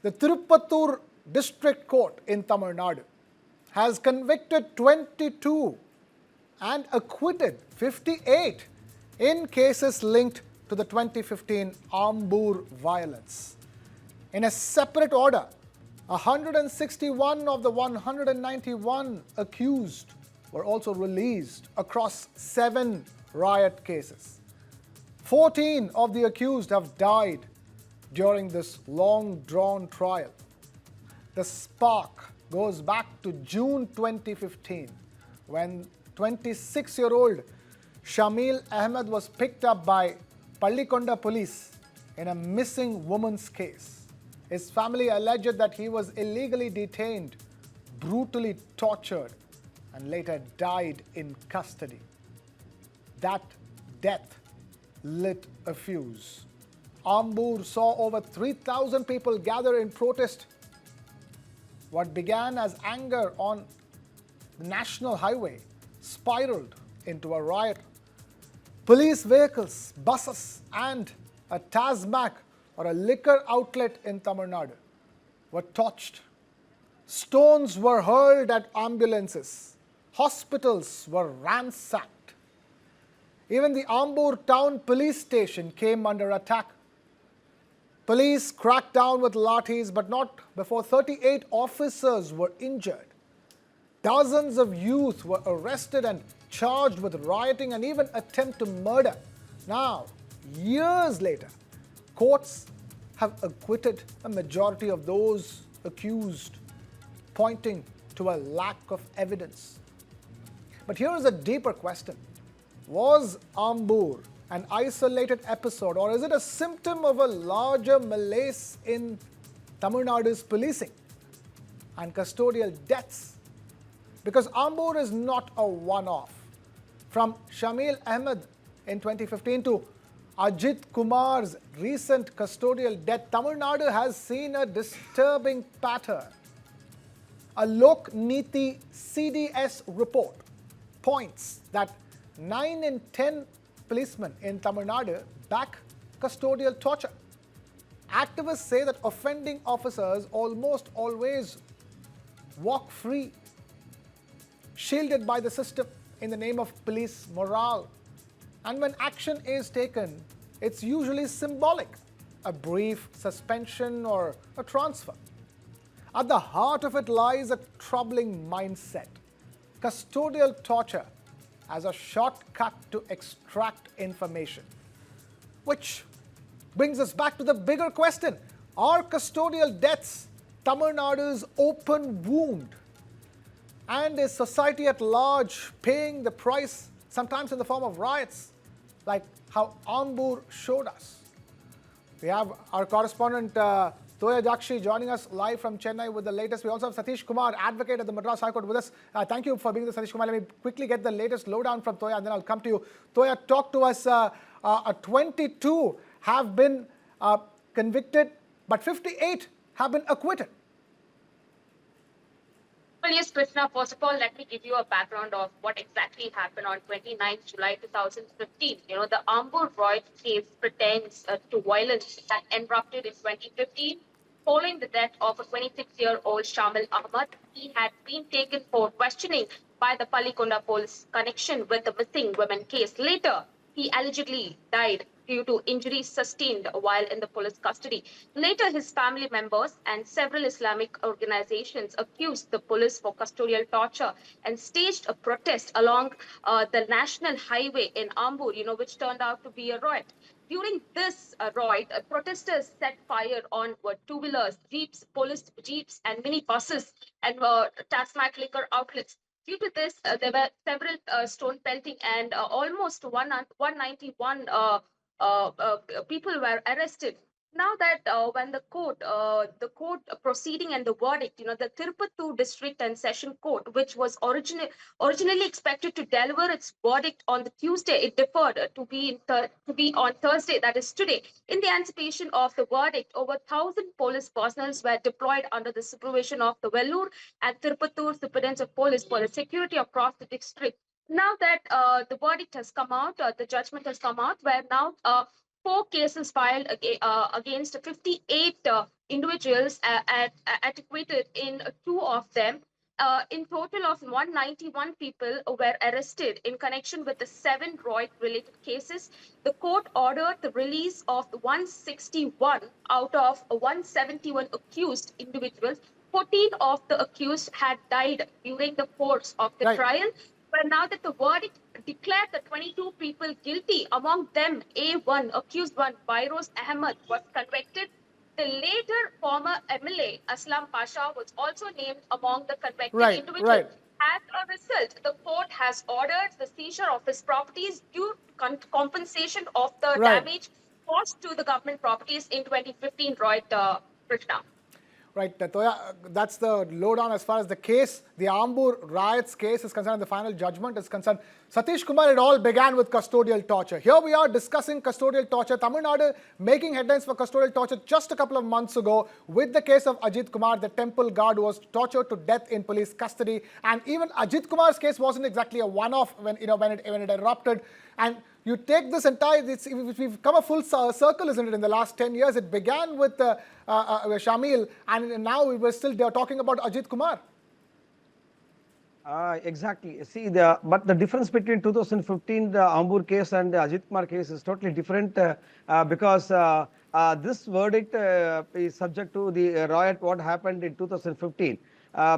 The Tirupattur District Court in Tamil Nadu has convicted 22 and acquitted 58 in cases linked to the 2015 Ambur violence. In a separate order, 161 of the 191 accused were also released across 7 riot cases. 14 of the accused have died during this long-drawn trial. The spark goes back to June 2015 when 26-year-old Shamil Ahmed was picked up by Pallikonda police in a missing woman's case. His family alleged that he was illegally detained, brutally tortured, and later died in custody. That death lit a fuse. Ambur saw over 3,000 people gather in protest. What began as anger on the national highway spiraled into a riot. Police vehicles, buses, and a TASMAC or a liquor outlet in Tamil Nadu were torched. Stones were hurled at ambulances. Hospitals were ransacked. Even the Ambur town police station came under attack. Police cracked down with lathis, but not before 38 officers were injured. Dozens of youth were arrested and charged with rioting and even attempt to murder. Now, years later, courts have acquitted a majority of those accused, pointing to a lack of evidence. But here is a deeper question. Was Ambur an isolated episode, or is it a symptom of a larger malaise in Tamil Nadu's policing and custodial deaths? Because Ambur is not a one-off. From Shamil Ahmed in 2015 to Ajit Kumar's recent custodial death, Tamil Nadu has seen a disturbing pattern. A Lok Niti CDS report points that 9 in 10 policemen in Tamil Nadu back custodial torture. Activists say that offending officers almost always walk free, shielded by the system in the name of police morale. And when action is taken, it's usually symbolic, a brief suspension or a transfer. At the heart of it lies a troubling mindset: custodial torture as a shortcut to extract information. Which brings us back to the bigger question: are custodial deaths Tamil Nadu's open wound? And is society at large paying the price, sometimes in the form of riots, like how Ambur showed us? We have our correspondent Toya Jakshi joining us live from Chennai with the latest. We also have Satish Kumar, advocate at the Madras High Court, with us. Thank you for being there, Satish Kumar. Let me quickly get the latest lowdown from Toya, and then I'll come to you. Toya, talk to us. 22 have been convicted, but 58 have been acquitted. Well, yes, Krishna, first of all, let me give you a background of what exactly happened on 29th July 2015. The Ambur riot case pretends to violence that erupted in 2015 following the death of a 26-year-old Shamil Ahmed. He had been taken for questioning by the Pallikonda police connection with the missing women case. Later, he allegedly died due to injuries sustained while in the police custody. Later, his family members and several Islamic organizations accused the police for custodial torture and staged a protest along the national highway in Ambur, which turned out to be a riot. During this riot, protesters set fire on two-wheelers, jeeps, police jeeps, and mini buses and TASMAC liquor outlets. Due to this, there were several stone pelting and almost 191 people were arrested. Now that when the court proceeding and the verdict, the Tirupattur District and Session Court, which was originally expected to deliver its verdict on the Tuesday, it deferred to be on Thursday, that is today. In the anticipation of the verdict, over 1,000 police personnel were deployed under the supervision of the Vellore and Tirupattur Superintendents of Police for the security across the district. Now that the verdict has come out, the judgment has come out, where now 4 cases filed against 58 individuals acquitted in two of them. In total of 191 people were arrested in connection with the 7 Royd-related cases. The court ordered the release of 161 out of 171 accused individuals. 14 of the accused had died during the course of the trial. But now that the verdict declared the 22 people guilty, among them A1, accused one, Bairos Ahmed, was convicted. The later former MLA, Aslam Pasha, was also named among the convicted individuals. As a result, the court has ordered the seizure of his properties due compensation of the damage caused to the government properties in 2015, Krishna. Right, Toya, that's the lowdown as far as the case, the Ambur riots case is concerned, the final judgment is concerned. Satish Kumar, it all began with custodial torture. Here we are discussing custodial torture. Tamil Nadu making headlines for custodial torture just a couple of months ago with the case of Ajit Kumar, the temple guard who was tortured to death in police custody. And even Ajit Kumar's case wasn't exactly a one-off when it erupted. And you take this entire, we've come a full circle, isn't it, in the last 10 years. It began with Shamil, and now we're still talking about Ajit Kumar. Exactly. See, but the difference between 2015, the Ambur case and the Ajit Kumar case is totally different because this verdict is subject to the riot what happened in 2015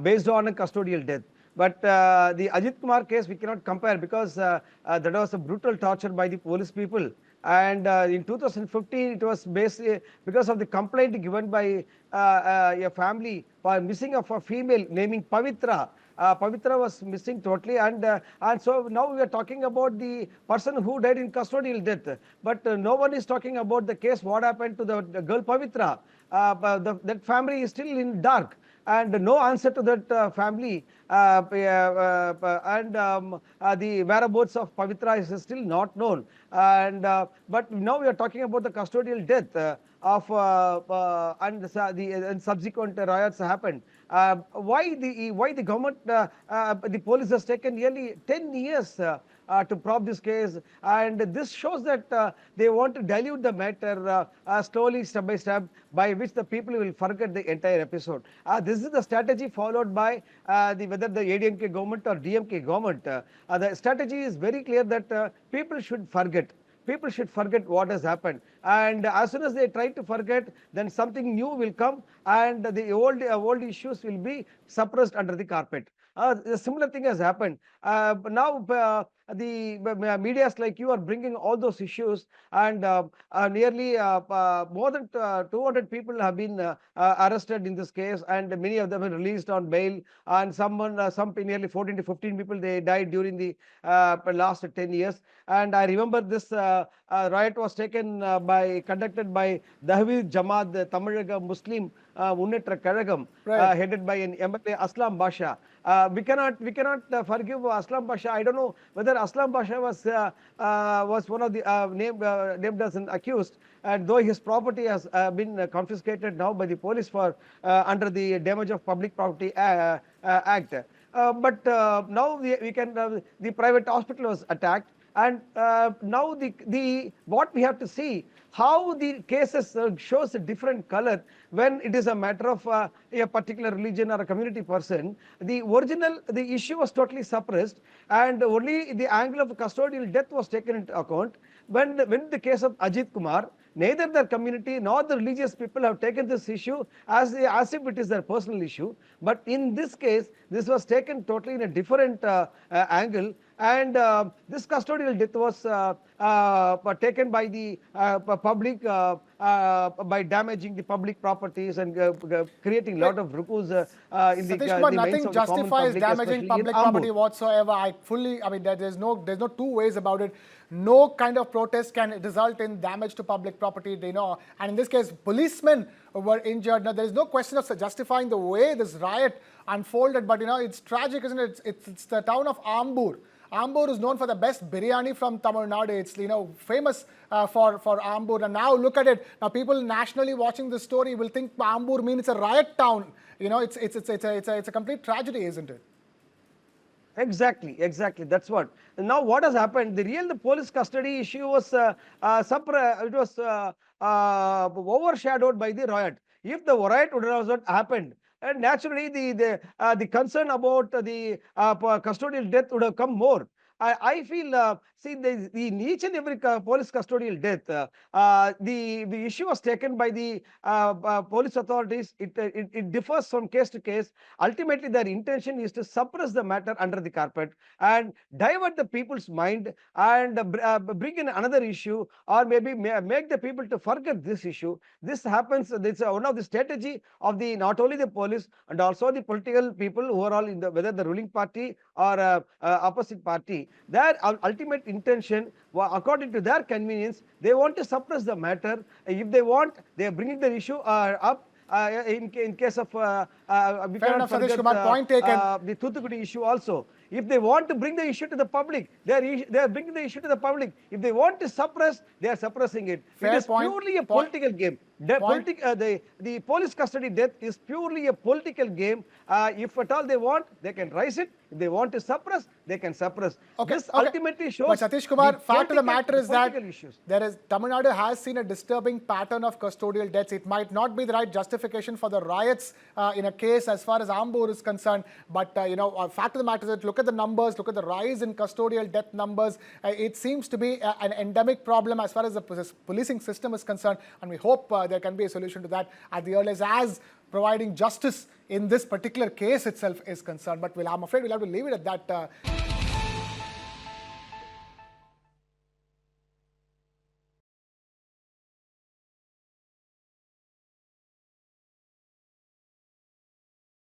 based on a custodial death. But the Ajit Kumar case we cannot compare because that was a brutal torture by the police people. And in 2015, it was basically because of the complaint given by a family for missing of a female naming Pavitra. Pavitra was missing totally, and so now we are talking about the person who died in custodial death. But no one is talking about the case what happened to the girl Pavitra. That family is still in dark. And no answer to that family, and the whereabouts of Pavitra is still not known. And but now we are talking about the custodial death and subsequent riots happened. Why the government, the police has taken nearly 10 years to probe this case, and this shows that they want to dilute the matter slowly, step by step, by which the people will forget the entire episode. This is the strategy followed by whether the ADMK government or DMK government. The strategy is very clear that people should forget. People should forget what has happened, and as soon as they try to forget, then something new will come, and the old issues will be suppressed under the carpet. A similar thing has happened. Now the medias like you are bringing all those issues, and nearly more than 200 people have been arrested in this case, and many of them are released on bail, and some nearly 14 to 15 people, they died during the last 10 years. And I remember this riot was conducted by Dahvid Jamaat, the Tamil Muslim Munnetra Kazhagam, headed by an MLA Aslam Basha. We cannot forgive Aslam Basha. I don't know whether Aslam Basha was one of the named as an accused, and though his property has been confiscated now by the police for under the Damage of Public Property Act. But now we can the private hospital was attacked, and now what we have to see, how the cases shows a different color when it is a matter of a particular religion or a community person. The issue was totally suppressed, and only the angle of custodial death was taken into account. When the case of Ajit Kumar, neither the community nor the religious people have taken this issue as if it is their personal issue. But in this case, this was taken totally in a different angle, and this custodial death was taken by the public by damaging the public properties and creating a lot of rukus in the nothing of justifies the damaging public property whatsoever. I mean, there's no two ways about it. No kind of protest can result in damage to public property, and in this case, policemen were injured. Now, there is no question of justifying the way this riot unfolded, but it's tragic, isn't it? It's the town of Ambur. Ambur is known for the best biryani from Tamil Nadu. It's famous for Ambur, and now look at it. Now people nationally watching this story will think Ambur means it's a riot town. It's a complete tragedy, isn't it? Exactly. That's what. Now, what has happened? The police custody issue was overshadowed by the riot. If the riot would have not happened, and naturally the concern about the custodial death would have come more. I feel, see, in each and every police custodial death, the issue was taken by the police authorities. It differs from case to case. Ultimately, their intention is to suppress the matter under the carpet and divert the people's mind and bring in another issue, or maybe make the people to forget this issue. This happens. This is one of the strategy of the not only the police and also the political people who are all in the, whether the ruling party or opposite party. Their ultimate intention, according to their convenience, they want to suppress the matter. If they want, they are bringing the issue up. In case of we Fair enough, cannot Satish forget Kumar, point taken. the Thoothukudi issue also. If they want to bring the issue to the public, they are bringing the issue to the public. If they want to suppress, they are suppressing it. Fair It is point. purely a Point. political game. The police custody death is purely a political game. If at all they want, they can rise it. If they want to suppress, they can suppress. This ultimately shows. But Satish Kumar, fact of the matter is that issues. Tamil Nadu has seen a disturbing pattern of custodial deaths. It might not be the right justification for the riots in a case as far as Ambur is concerned, but fact of the matter is that look at the numbers, look at the rise in custodial death numbers. It seems to be an endemic problem as far as the policing system is concerned, and we hope there can be a solution to that at the earliest, as providing justice in this particular case itself is concerned. But I'm afraid we'll have to leave it at that.